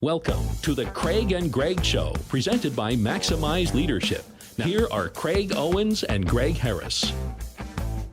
Welcome to the Craig and Greg Show, presented by Maximize Leadership. Now, here are Craig Owens and Greg Harris.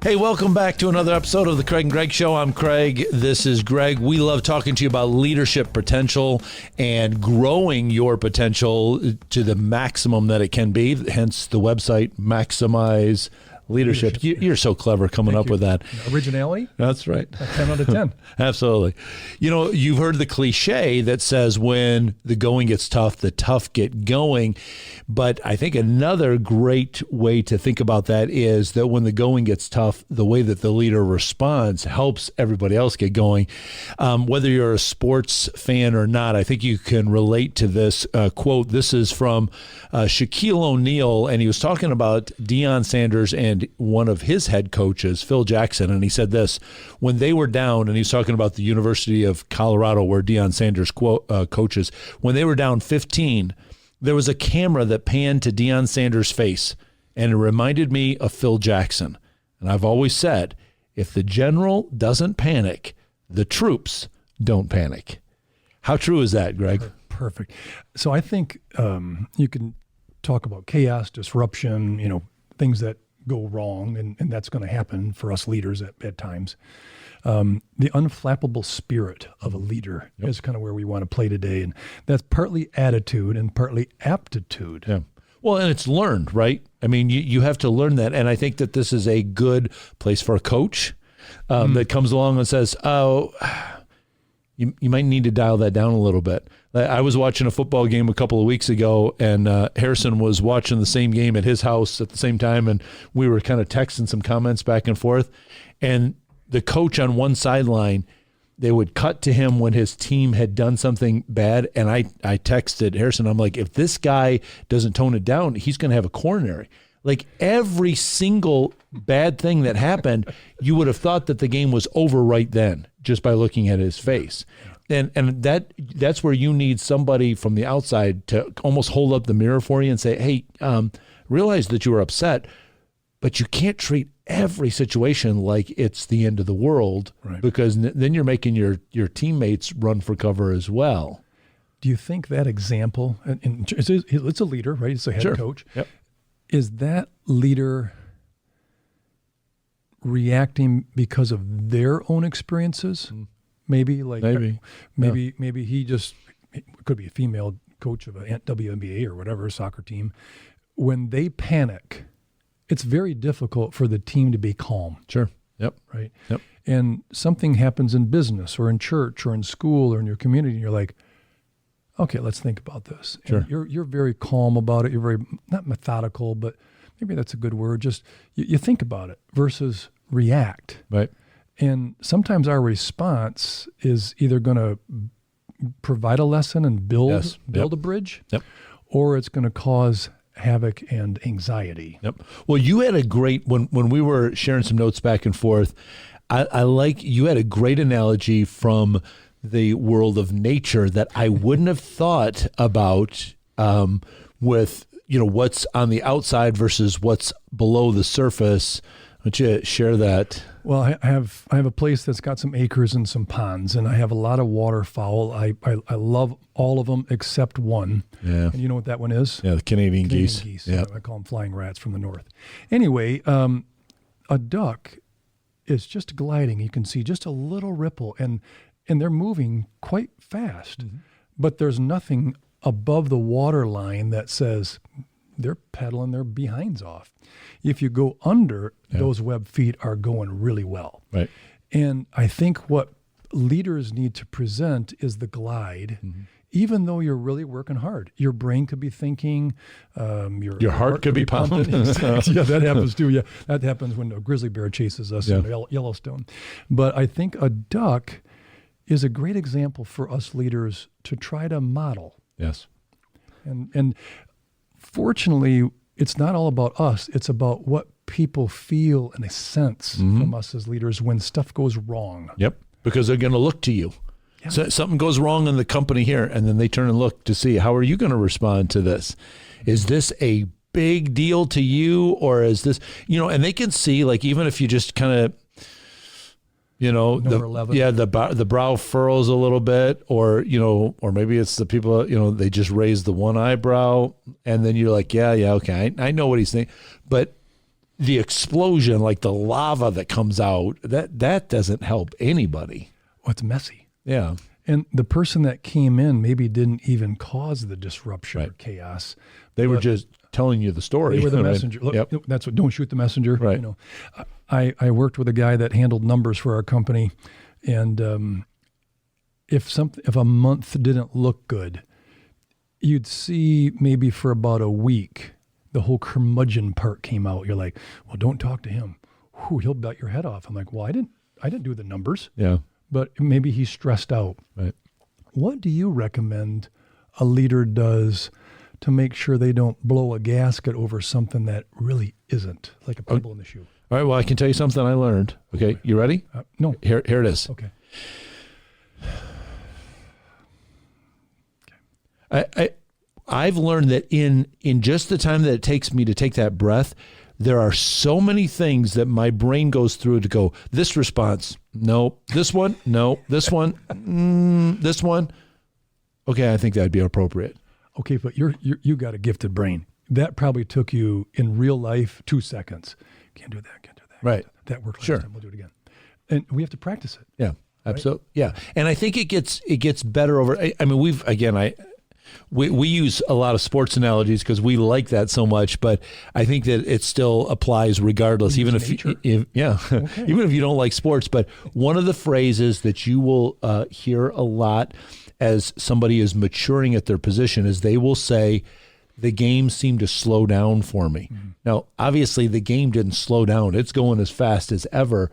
Hey, welcome back to another episode of the Craig and Greg Show. I'm Craig. This is Greg. We love talking to you about leadership potential and growing your potential to the maximum that it can be. Hence the website, Maximize Leadership. You're so clever coming up with that. Originality? That's right. 10 out of 10. Absolutely. You know, you've heard the cliche that says when the going gets tough, the tough get going. But I think another great way to think about that is that when the going gets tough, the way that the leader responds helps everybody else get going. Whether you're a sports fan or not, I think you can relate to this quote. This is from Shaquille O'Neal, and he was talking about Deion Sanders and one of his head coaches, Phil Jackson, and he said this, when they were down, and he's talking about the University of Colorado where Deion Sanders coaches, when they were down 15, there was a camera that panned to Deion Sanders' face, and it reminded me of Phil Jackson. And I've always said, if the general doesn't panic, the troops don't panic. How true is that, Greg? Perfect. So I think you can talk about chaos, disruption, things that go wrong, and that's going to happen for us leaders at times. The unflappable spirit of a leader is kind of where we want to play today, and that's partly attitude and partly aptitude. Yeah. Well, and it's learned, right? I mean, you have to learn that, and I think that this is a good place for a coach that comes along and says, oh, you might need to dial that down a little bit. I was watching a football game a couple of weeks ago, and Harrison was watching the same game at his house at the same time, and we were kind of texting some comments back and forth. And the coach on one sideline, they would cut to him when his team had done something bad, and I texted Harrison, I'm like, if this guy doesn't tone it down, he's going to have a coronary. Like every single bad thing that happened, you would have thought that the game was over right then, just by looking at his face. And that's where you need somebody from the outside to almost hold up the mirror for you and say, hey, realize that you were upset, but you can't treat every situation like it's the end of the world, right? Because then you're making your teammates run for cover as well. Do you think that example, and it's a leader, right? It's a head coach. Yep. Is that leader reacting because of their own experiences? Maybe he just, it could be a female coach of a WNBA or whatever, soccer team. When they panic, it's very difficult for the team to be calm. Sure. Yep. Right. Yep. And something happens in business or in church or in school or in your community, and you're like, okay, let's think about this. Sure. And you're very calm about it. You're very, not methodical, but maybe that's a good word. Just you think about it versus react. Right. And sometimes our response is either going to provide a lesson and build a bridge, or it's going to cause havoc and anxiety. Yep. Well, you had a great, when we were sharing some notes back and forth, I like, you had a great analogy from the world of nature that I wouldn't have thought about with, what's on the outside versus what's below the surface. Why don't you share that? Well, I have a place that's got some acres and some ponds, and I have a lot of waterfowl. I love all of them except one. Yeah. And you know what that one is? Yeah, the Canadian geese. Yeah. I call them flying rats from the north. Anyway, a duck is just gliding. You can see just a little ripple, and they're moving quite fast. Mm-hmm. But there's nothing above the water line that says they're pedaling their behinds off. If you go under, those web feet are going really well. Right. And I think what leaders need to present is the glide, even though you're really working hard. Your brain could be thinking, your heart could be pumping. Yeah, that happens too. Yeah, that happens when a grizzly bear chases us in Yellowstone. But I think a duck is a great example for us leaders to try to model. Yes. And fortunately, it's not all about us. It's about what people feel and sense from us as leaders when stuff goes wrong. Yep, because they're going to look to you. Yeah. So something goes wrong in the company here, and then they turn and look to see, how are you going to respond to this? Is this a big deal to you, or is this, and they can see, like, even if you just kind of Number 11. The brow furrows a little bit, or maybe it's the people, they just raise the one eyebrow, and then you're like, yeah, okay, I know what he's thinking. But the explosion, like the lava that comes out, that doesn't help anybody. Well, it's messy. Yeah. And the person that came in maybe didn't even cause the disruption or chaos. They were just telling you the story. They were the messenger. Look, that's what. Don't shoot the messenger. Right. I worked with a guy that handled numbers for our company, and if a month didn't look good, you'd see maybe for about a week the whole curmudgeon part came out. You're like, well, don't talk to him. Whew, he'll bite your head off. I'm like, well, I didn't do the numbers. Yeah. But maybe he's stressed out. Right. What do you recommend a leader does to make sure they don't blow a gasket over something that really isn't, like a pebble in the shoe? All right, well, I can tell you something I learned. Okay, you ready? No. Here it is. Okay. I've learned that in just the time that it takes me to take that breath, there are so many things that my brain goes through to go, this response, no. This one, no. This one, this one. Okay, I think that'd be appropriate. Okay, but you got a gifted brain. That probably took you in real life 2 seconds. Can't do that. Right. That worked last Sure. time. We'll do it again. And we have to practice it. Yeah, absolutely. Right? Yeah, and I think it gets better over. I mean, we use a lot of sports analogies because we like that so much, but I think that it still applies regardless, even if even if you don't like sports. But one of the phrases that you will hear a lot as somebody is maturing at their position is they will say, the game seemed to slow down for me. Mm-hmm. Now, obviously, the game didn't slow down. It's going as fast as ever,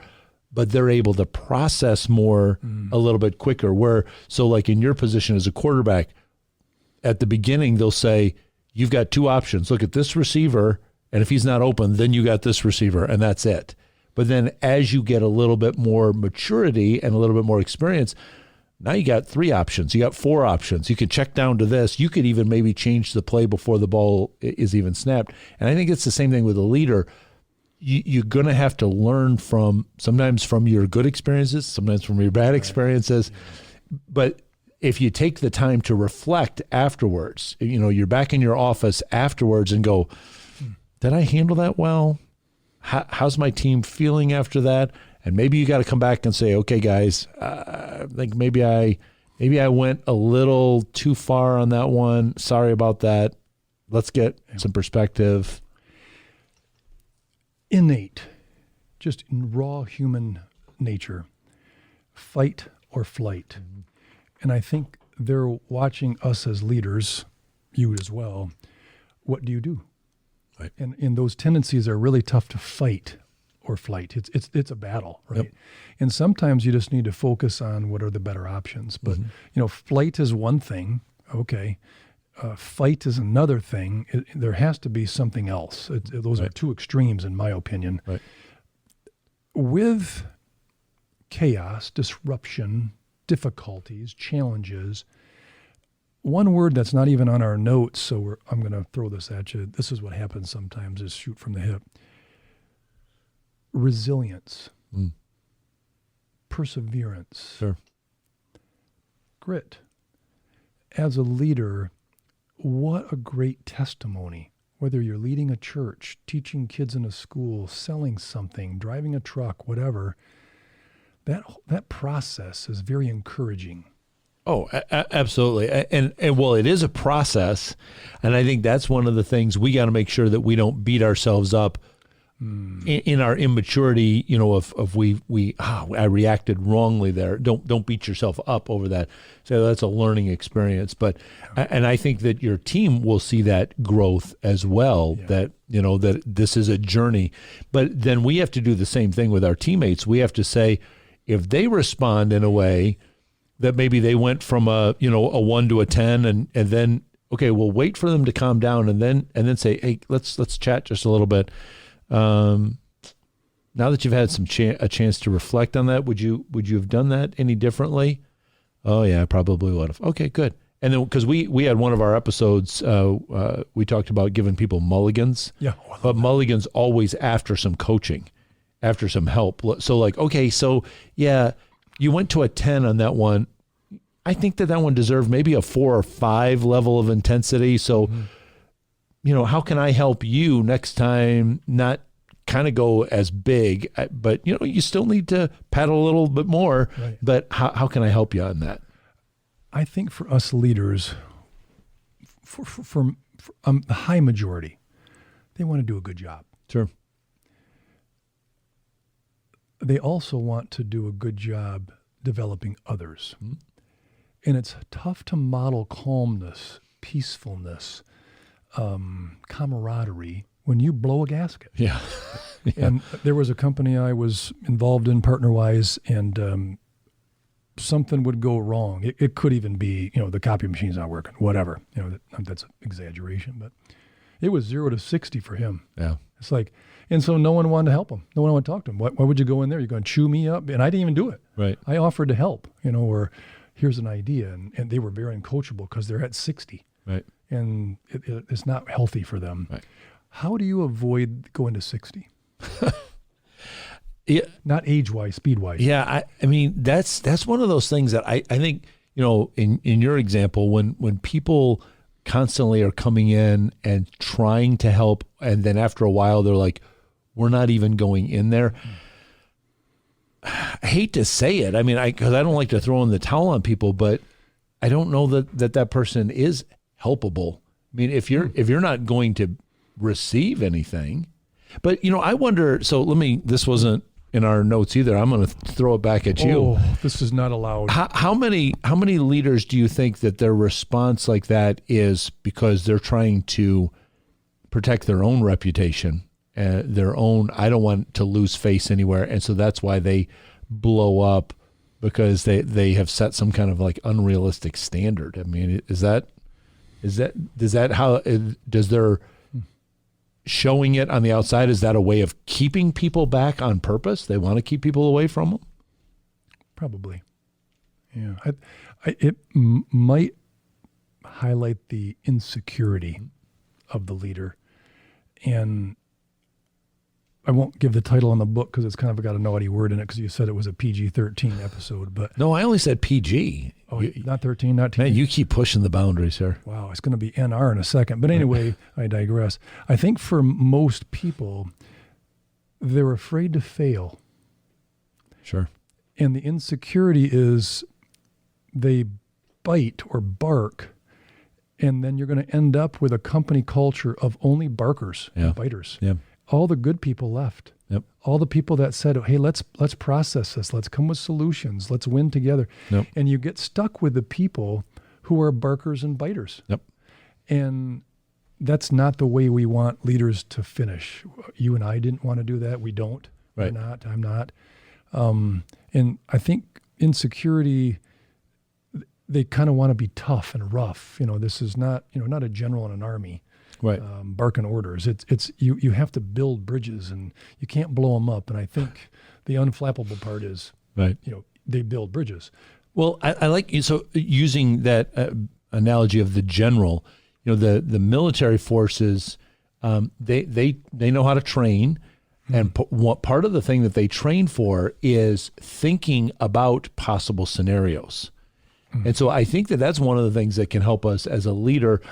but they're able to process more a little bit quicker. So like in your position as a quarterback, at the beginning, they'll say, you've got two options. Look at this receiver, and if he's not open, then you got this receiver, and that's it. But then as you get a little bit more maturity and a little bit more experience, now you got 3 options. You got 4 options. You can check down to this. You could even maybe change the play before the ball is even snapped. And I think it's the same thing with a leader. You're going to have to learn sometimes from your good experiences, sometimes from your bad experiences. But if you take the time to reflect afterwards, you're back in your office afterwards and go, did I handle that well? How's my team feeling after that? And maybe you got to come back and say, okay, guys, I think maybe I went a little too far on that one. Sorry about that. Let's get some perspective. Innate, just in raw human nature, fight or flight. Mm-hmm. And I think they're watching us as leaders, you as well. What do you do? Right. And those tendencies are really tough to fight or flight. It's a battle, right? Yep. And sometimes you just need to focus on what are the better options. But flight is one thing. Okay, fight is another thing. There has to be something else. Those are two extremes, in my opinion. Right. With chaos, disruption, difficulties, challenges, one word that's not even on our notes, so I'm going to throw this at you. This is what happens sometimes, is shoot from the hip. Resilience, perseverance, sure. Grit. As a leader, what a great testimony. Whether you're leading a church, teaching kids in a school, selling something, driving a truck, whatever, that process is very encouraging. Oh, absolutely. And well, it is a process. And I think that's one of the things we got to make sure that we don't beat ourselves up in our immaturity, I reacted wrongly there. Don't beat yourself up over that. So that's a learning experience. But, and I think that your team will see that growth as well, that this is a journey. But then we have to do the same thing with our teammates. We have to say, if they respond in a way that maybe they went from a 1 to a 10 and then, okay, we'll wait for them to calm down and then say, hey, let's chat just a little bit. Now that you've had a chance to reflect on that, would you have done that any differently? Oh yeah, I probably would have. Okay, good. And then because we had one of our episodes, we talked about giving people mulligans. Yeah, but mulligans always after some coaching. after some help. So like, okay, so yeah, you went to a 10 on that one. I think that one deserved maybe a 4 or 5 level of intensity. So, how can I help you next time not kind of go as big, but you still need to paddle a little bit more, right. But how can I help you on that? I think for us leaders, for the high majority, they want to do a good job. Sure. They also want to do a good job developing others. Mm-hmm. And it's tough to model calmness, peacefulness, camaraderie when you blow a gasket. Yeah. And there was a company I was involved in partner-wise, and something would go wrong. It could even be, the copy machine's not working, whatever. That's an exaggeration, but it was 0 to 60 for him. Yeah. It's like, and so no one wanted to help him. No one wanted to talk to him. Why would you go in there? You're going to chew me up? And I didn't even do it. Right. I offered to help, or here's an idea. And they were very uncoachable because they're at 60. Right. And it's not healthy for them. Right. How do you avoid going to 60? Yeah. Not age-wise, speed-wise. Yeah, I mean that's one of those things that I think, in your example, when people constantly are coming in and trying to help, and then after a while they're like, we're not even going in there. I hate to say it. I mean, because I don't like to throw in the towel on people, but I don't know that person is helpable. I mean, if you're not going to receive anything, but I wonder. So this wasn't in our notes either. I'm going to throw it back at you. Oh, this is not allowed. How many leaders do you think that their response like that is because they're trying to protect their own reputation, their own, I don't want to lose face anywhere, and so that's why they blow up, because they have set some kind of like unrealistic standard? I mean, does their showing it on the outside, is that a way of keeping people back on purpose? They want to keep people away from them? Probably. Yeah. It might highlight the insecurity of the leader. And I won't give the title on the book because it's kind of got a naughty word in it, because you said it was a PG-13 episode. But no, I only said PG. Oh, not 13, not 10. Man, you keep pushing the boundaries here. Wow, it's going to be NR in a second. But anyway, I digress. I think for most people, they're afraid to fail. Sure. And the insecurity is they bite or bark, and then you're going to end up with a company culture of only barkers and biters. Yeah. All the good people left. Yep. All the people that said, hey, let's process this. Let's come with solutions. Let's win together. Yep. And you get stuck with the people who are barkers and biters. Yep. And that's not the way we want leaders to finish. You and I didn't want to do that. We don't. Right. We're not. I'm not. And I think insecurity, they kind of want to be tough and rough. This is not, not a general in an army. Right. Barking orders. It's you have to build bridges, and you can't blow them up. And I think the unflappable part is, right. They build bridges. Well, I like so using that analogy of the general. The military forces, they know how to train, and what part of the thing that they train for is thinking about possible scenarios. And so I think that's one of the things that can help us as a leader.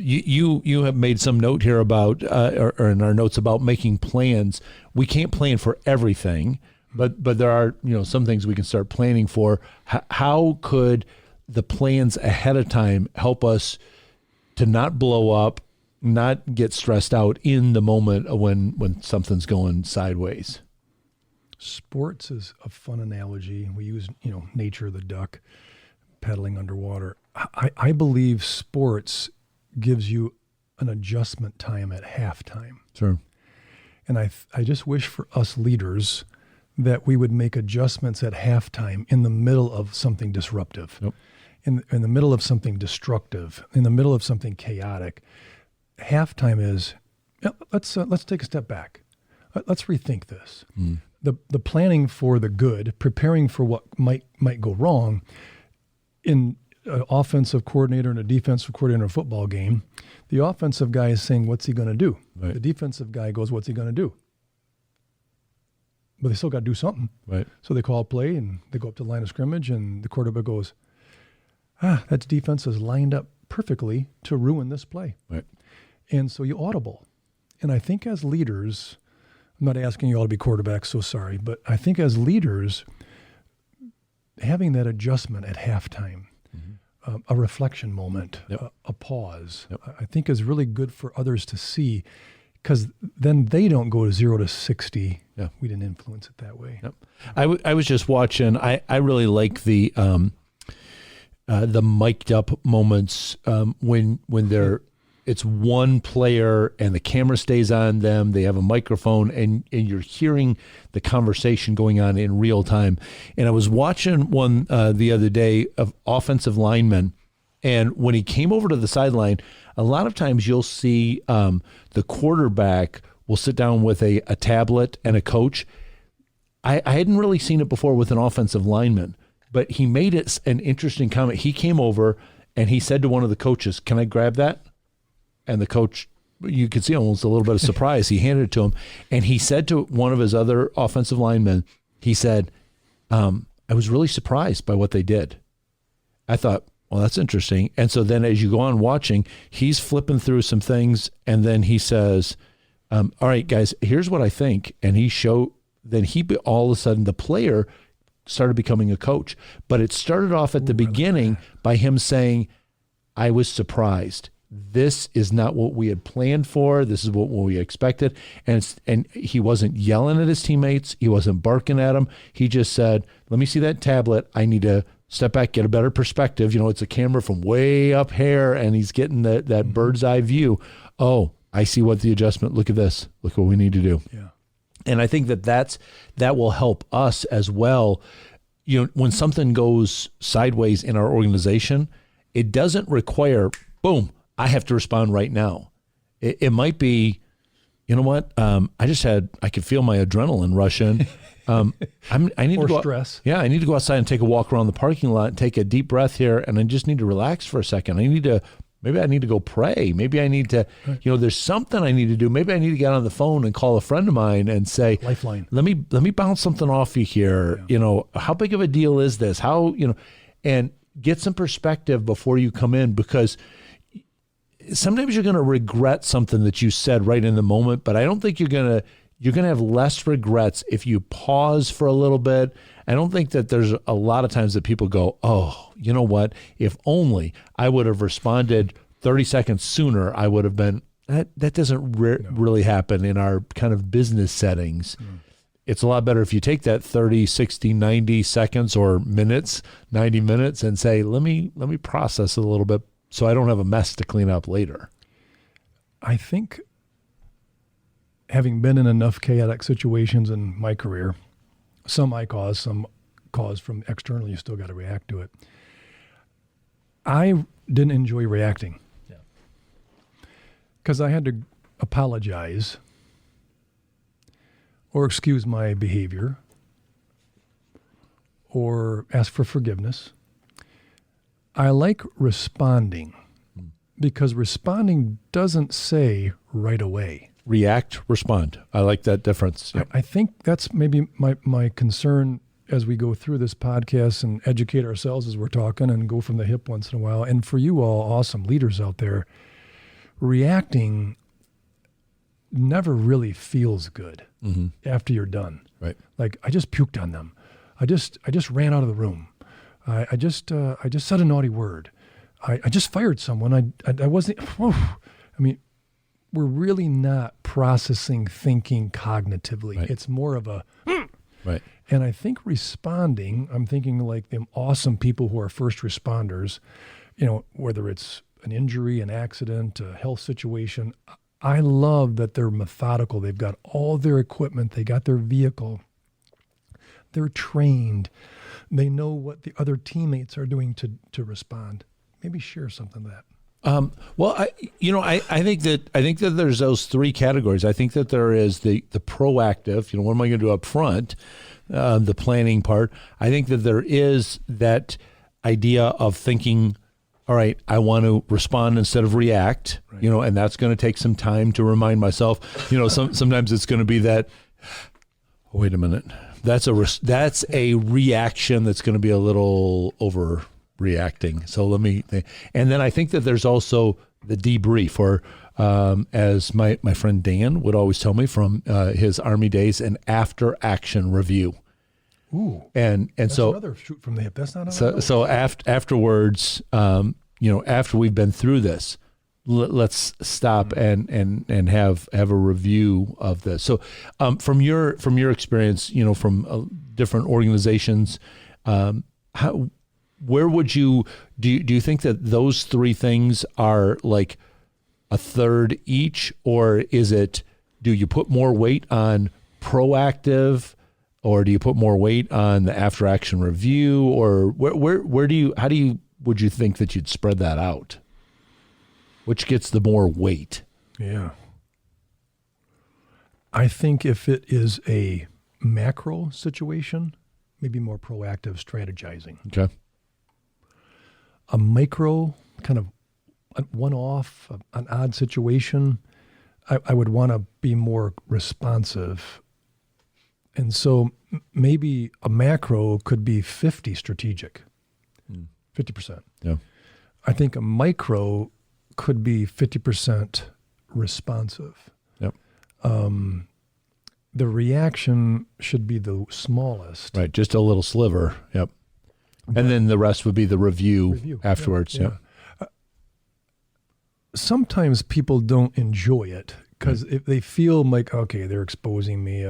You have made some note here about, or in our notes about making plans. We can't plan for everything, but there are some things we can start planning for. How could the plans ahead of time help us to not blow up, not get stressed out in the moment when something's going sideways? Sports is a fun analogy. We use nature, the duck paddling underwater. I believe sports gives you an adjustment time at halftime. Sure. And I just wish for us leaders that we would make adjustments at halftime in the middle of something disruptive, Yep. in the middle of something destructive, in the middle of something chaotic. Halftime is, let's take a step back. Let's rethink this. The planning for the good, preparing for what might go wrong. In an offensive coordinator and a defensive coordinator in a football game, the offensive guy is saying, what's he going to do? Right. The defensive guy goes, what's he going to do? but they still got to do something. Right. So they call a play and they go up to the line of scrimmage and the quarterback goes, that defense is lined up perfectly to ruin this play. Right. And so you audible. And I think as leaders, I'm not asking you all to be quarterbacks, so sorry, but I think as leaders, having that adjustment at halftime, a reflection moment, a pause, I think is really good for others to see, because then they don't go to 0 to 60. Yeah. We didn't influence it that way. Yep. I was just watching. I really like the mic'd up moments when they're it's one player and the camera stays on them. They have a microphone and you're hearing the conversation going on in real time. And I was watching one the other day of offensive linemen, and when he came over to the sideline, a lot of times you'll see the quarterback will sit down with a tablet and a coach. I hadn't really seen it before with an offensive lineman, but he made it an interesting comment. He came over and he said to one of the coaches, "Can I grab that?" And the coach, you could see almost a little bit of surprise. He handed it to him, and he said to one of his other offensive linemen, he said, I was really surprised by what they did. I thought, well, that's interesting. And so then as you go on watching, he's flipping through some things, and then he says, all right, guys, here's what I think. And then all of a sudden the player started becoming a coach. But it started off at the beginning by him saying, I was surprised. This is not what we had planned for. This is what we expected. And he wasn't yelling at his teammates. He wasn't barking at them. He just said, let me see that tablet. I need to step back, get a better perspective. It's a camera from way up here, and he's getting that bird's eye view. Oh, I see what the adjustment. Look at this. Look what we need to do. Yeah. And I think that will help us as well. When something goes sideways in our organization, it doesn't require, boom, I have to respond right now. It might be, you know what? I could feel my adrenaline rush in. I need or to go stress. I need to go outside and take a walk around the parking lot and take a deep breath here. And I just need to relax for a second. Maybe I need to go pray. Maybe I need to, there's something I need to do. Maybe I need to get on the phone and call a friend of mine and say, Lifeline. Let me bounce something off you here. Yeah. How big of a deal is this? And get some perspective before you come in, because sometimes you're going to regret something that you said right in the moment, but I don't think you're going to have less regrets if you pause for a little bit. I don't think that there's a lot of times that people go, oh, you know what? If only I would have responded 30 seconds sooner, I would have been. That doesn't really happen in our kind of business settings. It's a lot better if you take that 30, 60, 90 seconds or minutes, 90 minutes, and say, let me process it a little bit, so I don't have a mess to clean up later. I think, having been in enough chaotic situations in my career, some I caused, some caused from externally, you still got to react to it. I didn't enjoy reacting. Because I had to apologize or excuse my behavior or ask for forgiveness. I like responding, because responding doesn't say right away. React, respond. I like that difference. Yep. I think that's maybe my concern as we go through this podcast and educate ourselves as we're talking and go from the hip once in a while. And for you all awesome leaders out there, reacting never really feels good after you're done. Right. Like, I just puked on them. I just ran out of the room. I just said a naughty word. I just fired someone. I wasn't. We're really not processing, thinking cognitively. Right. It's more of a right. And I think responding, I'm thinking like them awesome people who are first responders, whether it's an injury, an accident, a health situation. I love that they're methodical. They've got all their equipment. They got their vehicle. They're trained. They know what the other teammates are doing to respond. Maybe share something of that. I think that there's those three categories. I think that there is the proactive, what am I going to do up front, the planning part. I think that there is that idea of thinking, all right, I want to respond instead of react, right. And that's going to take some time to remind myself, sometimes it's going to be that, Wait a minute. That's a reaction that's going to be a little overreacting. So let me think. And then I think that there's also the debrief, or as my friend Dan would always tell me from his Army days, an after action review. Ooh, and that's so another shoot from the hip. That's not so afterwards, after we've been through this, let's stop and have a review of this. So, from your experience, from different organizations, where would you do you think that those three things are like a third each, or do you put more weight on proactive, or do you put more weight on the after action review, or would you think that you'd spread that out? Which gets the more weight? Yeah. I think if it is a macro situation, maybe more proactive strategizing. Okay. A micro, kind of one-off, an odd situation, I would want to be more responsive. And so maybe a macro could be 50 strategic, 50%. Yeah. I think a micro could be 50% responsive. Yep. The reaction should be the smallest. Right, just a little sliver. Yep. And then the rest would be the review afterwards. Yeah. Sometimes people don't enjoy it because if they feel like, okay, they're exposing me,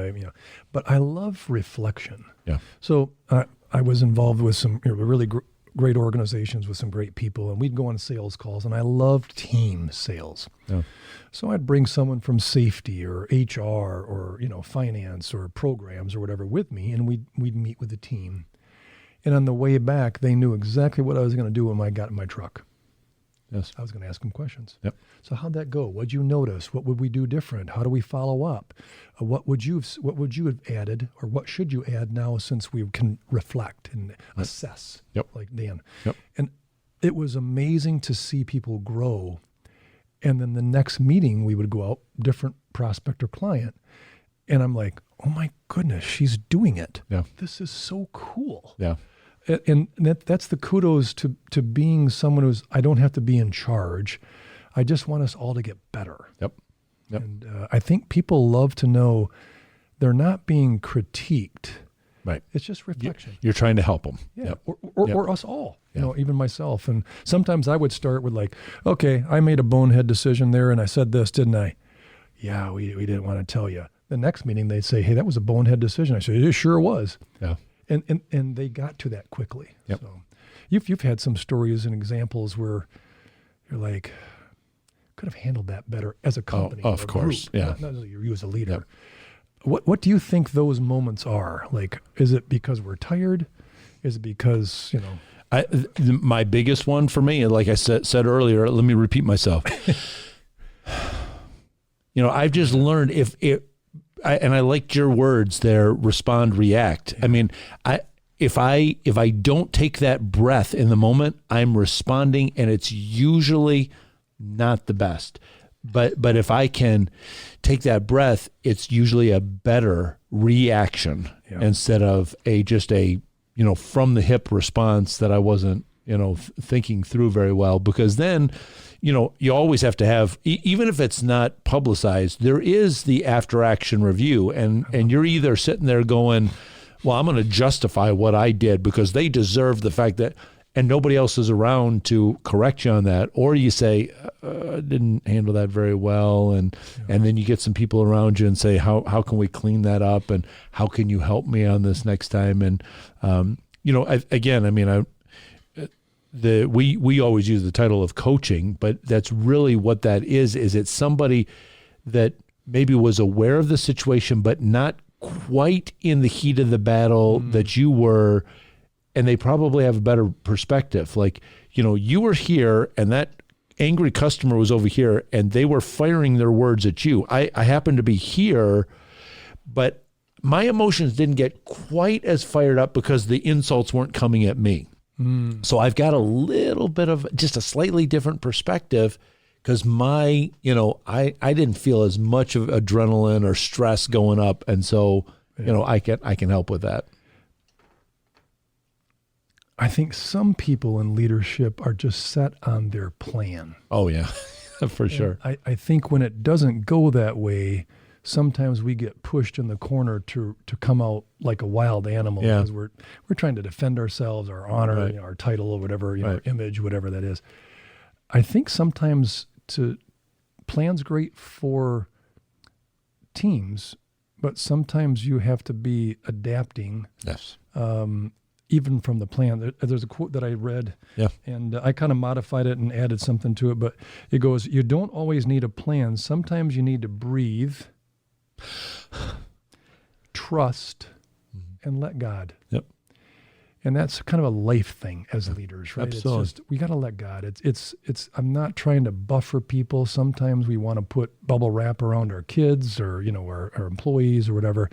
but I love reflection. Yeah. So I was involved with some really great organizations with some great people, and we'd go on sales calls, and I loved team sales. Yeah. So I'd bring someone from safety or HR or finance or programs or whatever with me, and we'd meet with the team. And on the way back, they knew exactly what I was going to do when I got in my truck. Yes. I was going to ask them questions. Yep. So how'd that go? What'd you notice? What would we do different? How do we follow up? What would you have added, or what should you add now since we can reflect and assess? Yep. Like Dan. Yep. And it was amazing to see people grow. And then the next meeting we would go out, different prospect or client, and I'm like, oh my goodness, she's doing it. Yeah. This is so cool. Yeah. And that's the kudos to being someone I don't have to be in charge. I just want us all to get better. Yep. And I think people love to know they're not being critiqued. Right. It's just reflection. You're trying to help them. Yeah. Yep. Or us all, Yeah. even myself. And sometimes I would start with like, okay, I made a bonehead decision there and I said this, didn't I? Yeah, we didn't want to tell you. The next meeting they'd say, hey, that was a bonehead decision. I said, it sure was. Yeah. And they got to that quickly. Yep. So you've had some stories and examples where you're like, could have handled that better as a company. Oh, of course. Group, Yeah. not you as a leader. Yep. What do you think those moments are? Like, is it because we're tired? Is it because, my biggest one for me, like I said earlier, let me repeat myself. I've just learned and I liked your words there, respond, react. I mean, if I don't take that breath in the moment, I'm responding, and it's usually not the best. But if I can take that breath, it's usually a better reaction instead of just a from the hip response that I wasn't thinking through very well. Because then you always have to have, even if it's not publicized, there is the after action review, and you're either sitting there going, well, I'm going to justify what I did because they deserve the fact that, and nobody else is around to correct you on that. Or you say, I didn't handle that very well. And then you get some people around you and say, how can we clean that up? And how can you help me on this next time? And, we always use the title of coaching, but that's really what that is it's somebody that maybe was aware of the situation, but not quite in the heat of the battle that you were, and they probably have a better perspective. Like, you were here and that angry customer was over here and they were firing their words at you. I happened to be here, but my emotions didn't get quite as fired up because the insults weren't coming at me. So I've got a little bit of just a slightly different perspective because I didn't feel as much of adrenaline or stress going up. And so I can help with that. I think some people in leadership are just set on their plan. Oh, yeah, for sure. I think when it doesn't go that way, sometimes we get pushed in the corner to come out like a wild animal because we're trying to defend ourselves, our honor, our title or whatever, our image, whatever that is. I think sometimes plan's great for teams, but sometimes you have to be adapting. Yes. Even from the plan. There's a quote that I read, and I kind of modified it and added something to it, but it goes, you don't always need a plan. Sometimes you need to breathe, trust, and let God. Yep. And that's kind of a life thing as leaders, right? Absolutely. It's just, we got to let God. It's I'm not trying to buffer people. Sometimes we want to put bubble wrap around our kids or, our employees or whatever.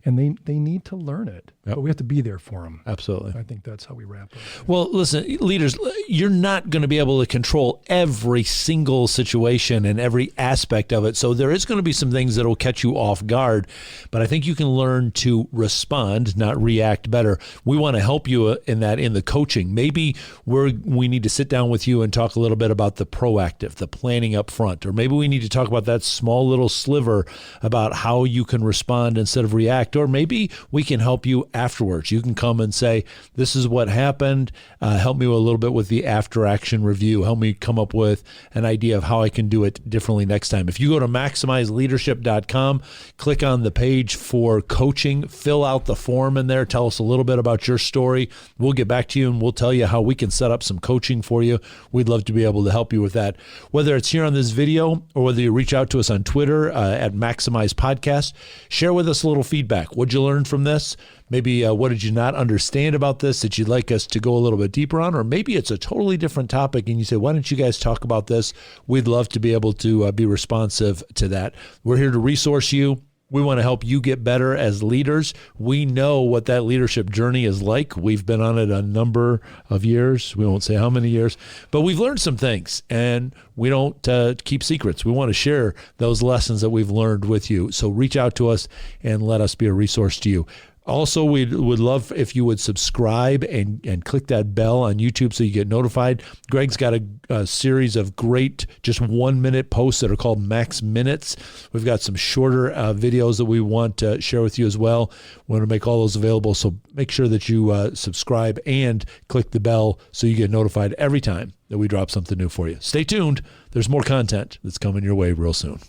And they need to learn it, but we have to be there for them. Absolutely. I think that's how we wrap up. Well, listen, leaders, you're not going to be able to control every single situation and every aspect of it. So there is going to be some things that will catch you off guard, but I think you can learn to respond, not react better. We want to help you in that in the coaching. Maybe we need to sit down with you and talk a little bit about the proactive, the planning up front, or maybe we need to talk about that small little sliver about how you can respond instead of react. Or maybe we can help you afterwards. You can come and say, this is what happened. Help me a little bit with the after action review. Help me come up with an idea of how I can do it differently next time. If you go to maximizeleadership.com, click on the page for coaching, fill out the form in there, tell us a little bit about your story. We'll get back to you and we'll tell you how we can set up some coaching for you. We'd love to be able to help you with that. Whether it's here on this video or whether you reach out to us on Twitter at Maximize Podcast, share with us a little feedback. What'd you learn from this? Maybe what did you not understand about this that you'd like us to go a little bit deeper on? Or maybe it's a totally different topic and you say, why don't you guys talk about this? We'd love to be able to be responsive to that. We're here to resource you. We want to help you get better as leaders. We know what that leadership journey is like. We've been on it a number of years. We won't say how many years, but we've learned some things and we don't keep secrets. We want to share those lessons that we've learned with you. So reach out to us and let us be a resource to you. Also, we would love if you would subscribe and click that bell on YouTube so you get notified. Greg's got a series of great just 1 minute posts that are called Max Minutes. We've got some shorter videos that we want to share with you as well. We want to make all those available, so make sure that you subscribe and click the bell so you get notified every time that we drop something new for you. Stay tuned. There's more content that's coming your way real soon.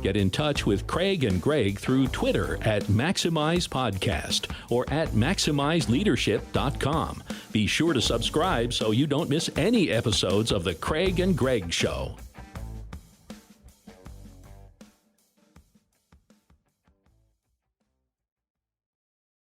Get in touch with Craig and Greg through Twitter at Maximize Podcast or at MaximizeLeadership.com. Be sure to subscribe so you don't miss any episodes of The Craig and Greg Show.